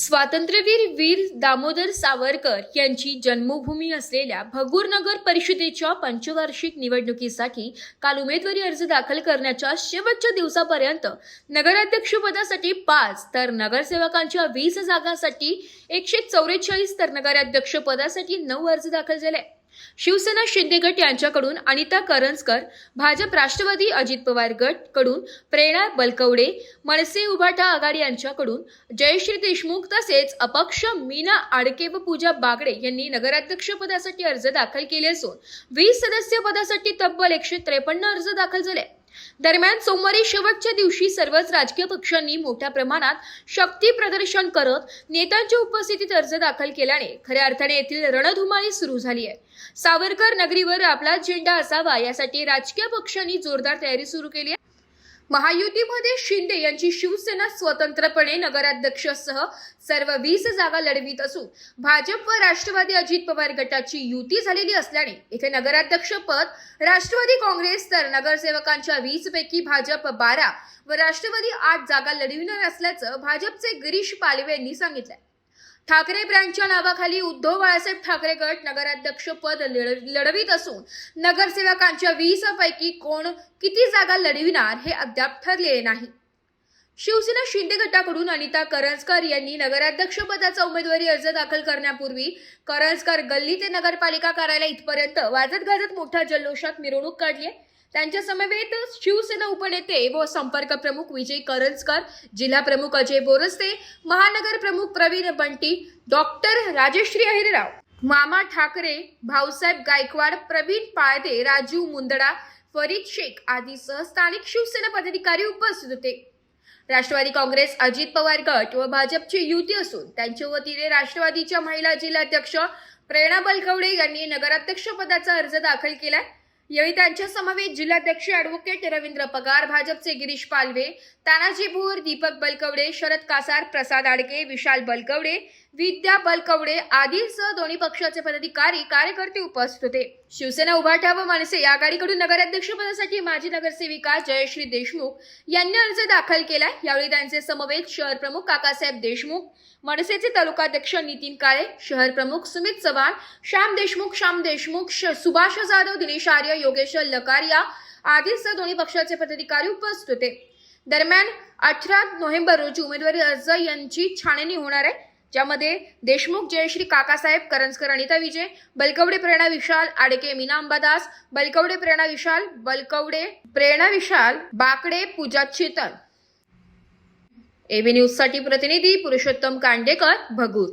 स्वातंत्र्यवीर वीर दामोदर सावरकर यांची जन्मभूमी असलेल्या भगूर नगर परिषदेच्या पंचवार्षिक निवडणुकीसाठी काल उमेदवारी अर्ज दाखल करण्याच्या शेवटच्या दिवसापर्यंत नगराध्यक्षपदासाठी 5 तर नगरसेवकांच्या 20 जागांसाठी 144 तर नगराध्यक्षपदासाठी 9 अर्ज दाखल झाले। शिवसेना शिंदे गट यांच्याकडून अनिता करंजकर, भाजप राष्ट्रवादी अजित पवार गट कडून प्रेरणा बलकवडे, मनसे उभाटा आघाडी यांच्याकडून जयश्री देशमुख तसेच अपक्ष मीना आडके व पूजा बागडे यांनी नगराध्यक्षपदासाठी अर्ज दाखल केले असून 20 सदस्य पदासाठी तब्बल 153 अर्ज दाखल झाले। दरम्यान सोमवारी शेवटच्या दिवशी सर्वच राजकीय पक्षांनी मोठ्या प्रमाणात शक्ती प्रदर्शन करत नेत्यांच्या उपस्थितीत अर्ज दाखल केल्याने खऱ्या अर्थाने येथील रणधुमाळी सुरू झाली आहे। सावरकर नगरीवर आपला झेंडा असावा यासाठी राजकीय पक्षांनी जोरदार तयारी सुरू केली आहे। महायुतीमध्ये शिंदे यांची शिवसेना स्वतंत्रपणे नगराध्यक्षसह सर्व 20 जागा लढवित असून भाजप व राष्ट्रवादी अजित पवार गटाची युती झालेली असल्याने येथे नगराध्यक्ष पद राष्ट्रवादी काँग्रेस तर नगरसेवकांच्या 20 पैकी भाजप 12 व राष्ट्रवादी 8 जागा लढविणार असल्याचं भाजपचे गिरीश पालवे यांनी सांगितलं। ठाकरे ब्रँडच्या नावाखाली उद्धव बाळासाहेब ठाकरे गट नगराध्यक्ष पद लढवित असून नगरसेवकांच्या 20 पैकी कोण किती जागा लढविणार हे अद्याप ठरलेले नाही। शिवसेना शिंदे गटाकडून अनिता करंजकर यांनी नगराध्यक्ष पदाचा उमेदवारी अर्ज दाखल करण्यापूर्वी करंजकर गल्ली ते नगरपालिका कार्यालय इथपर्यंत वाजत गाजत मोठ्या जल्लोषात मिरवणूक काढली आहे। त्यांच्या समवेत शिवसेना उपनेते व संपर्क प्रमुख विजय करंजकर, जिल्हा प्रमुख अजय बोरस्ते, महानगर प्रमुख प्रवीण बंटी, डॉक्टर राजश्री अहिरराव, मामा ठाकरे, भाऊसाहेब गायकवाड, प्रवीण पाळदे, राजू मुंदडा, फरीद शेख आदीसह स्थानिक शिवसेना पदाधिकारी उपस्थित होते। राष्ट्रवादी काँग्रेस अजित पवार गट व भाजपची युती असून त्यांच्या वतीने राष्ट्रवादीच्या महिला जिल्हाध्यक्ष प्रेरणा बलकवडे यांनी नगराध्यक्ष पदाचा अर्ज दाखल केलाय। यावेळी त्यांच्या समवेत जिल्हाध्यक्ष ॲडव्होकेट रवींद्र पगार, भाजपचे गिरीश पालवे, तानाजी भोर, दीपक बलकवडे, शरद कासार, प्रसाद आडके, विशाल बलकवडे, विद्या बलकवडे आदींसह दोन्ही पक्षाचे पदाधिकारी कार्यकर्ते उपस्थित होते। शिवसेना उभाटा व मनसे आघाडीकडून नगराध्यक्षपदासाठी माजी नगरसेविका जयश्री देशमुख यांनी अर्ज दाखल केलाय। यावेळी त्यांचे समवेत शहर प्रमुख काकासाहेब देशमुख, मनसेचे तालुकाध्यक्ष नितीन काळे, शहर प्रमुख सुमित चव्हाण, श्याम देशमुख, सुभाष जाधव, दिनेश आर्य, योगेश लकारिया आदींसह दोन्ही पक्षाचे पदाधिकारी उपस्थित होते। दरम्यान 18 नोव्हेंबर रोजी उमेदवारी अर्ज यांची छाननी होणार आहे, ज्यामध्ये देशमुख जयश्री काकासाहेब, करंजकर अनिता विजय, बलकवडे प्रेरणा विशाल, आडके मीना अंबादास, बलकवडे प्रेरणा विशाल, बाकडे पूजा चेतन। एबी न्यूज साठी प्रतिनिधी पुरुषोत्तम कांडेकर, भगूर।